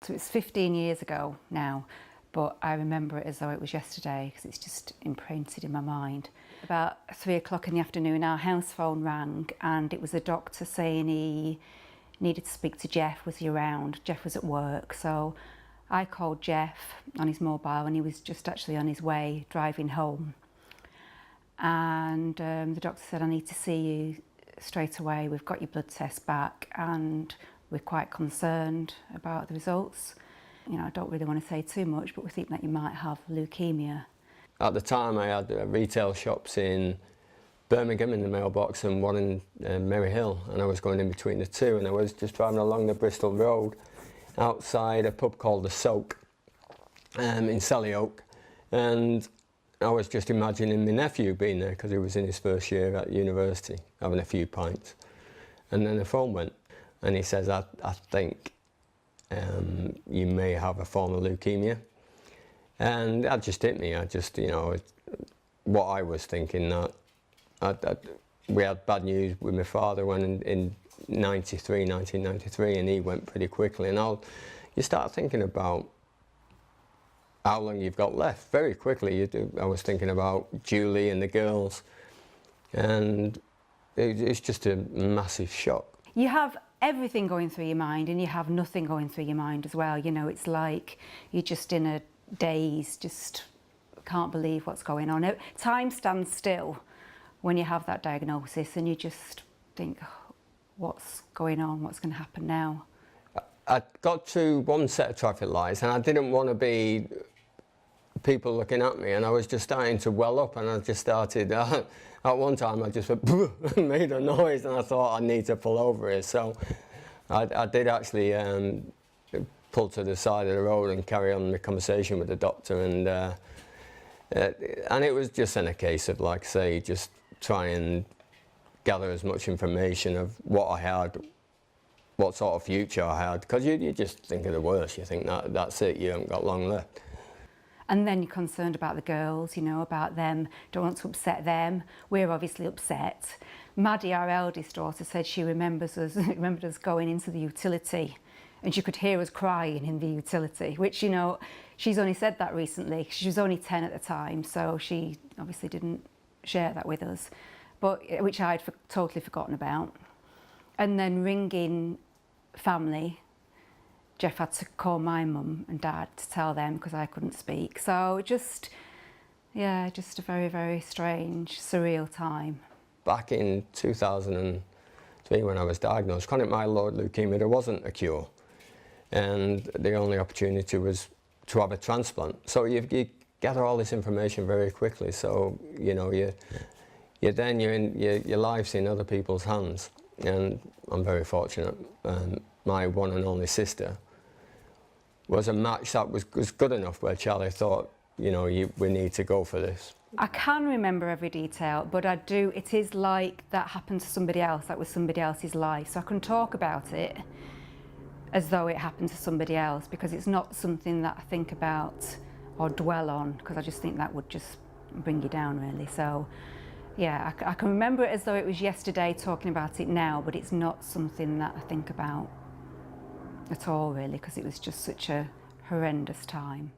So it's 15 years ago now, but I remember it as though it was yesterday because it's just imprinted in my mind. About 3 o'clock in the afternoon, our house phone rang and it was a doctor saying he needed to speak to Geoff. Was he around? Geoff was at work, so I called Geoff on his mobile and he was just actually on his way driving home. And the doctor said, I need to see you straight away. We've got your blood test back and we're quite concerned about the results. You know, I don't really want to say too much, but we think that you might have leukemia. At the time I had retail shops in Birmingham in the mailbox and one in Maryhill, and I was going in between the two, and I was just driving along the Bristol Road outside a pub called the Soak in Sellyoak, and I was just imagining my nephew being there because he was in his first year at university having a few pints, and then the phone went and he says, I think you may have a form of leukemia. And that just hit me. I just, you know, what I was thinking, that we had bad news with my father when in 1993, and he went pretty quickly. And you start thinking about how long you've got left very quickly. I was thinking about Julie and the girls, and it's just a massive shock. You have everything going through your mind and you have nothing going through your mind as well. You know, it's like you're just in a daze, just can't believe what's going on. Time stands still when you have that diagnosis and you just think, oh, what's going on, what's going to happen now? I got to one set of traffic lights and I didn't want to be people looking at me, and I was just starting to well up, and I just started, at one time I just went, made a noise, and I thought I need to pull over here. So I did actually pull to the side of the road and carry on the conversation with the doctor, and it was just in a case of, like I say, just try and gather as much information of what I had, what sort of future I had, because you just think of the worst. You think that's it, you haven't got long left. And then you're concerned about the girls, you know, about them, don't want to upset them. We're obviously upset. Maddie, our eldest daughter, said she remembered us going into the utility and she could hear us crying in the utility, which, you know, she's only said that recently. She was only 10 at the time, so she obviously didn't share that with us, but which I'd totally forgotten about. And then ringing family, Geoff had to call my mum and dad to tell them because I couldn't speak. So just, yeah, just a very, very strange, surreal time. Back in 2003 when I was diagnosed, chronic myeloid leukemia, there wasn't a cure. And the only opportunity was to have a transplant. So you gather all this information very quickly. So, you know, your life's in other people's hands. And I'm very fortunate. My one and only sister was a match that was good enough where Charlie thought, you know, we need to go for this. I can remember every detail, but it is like that happened to somebody else, that was somebody else's life. So I can talk about it as though it happened to somebody else, because it's not something that I think about or dwell on, because I just think that would just bring you down, really. So yeah, I can remember it as though it was yesterday talking about it now, but it's not something that I think about at all, really, because it was just such a horrendous time.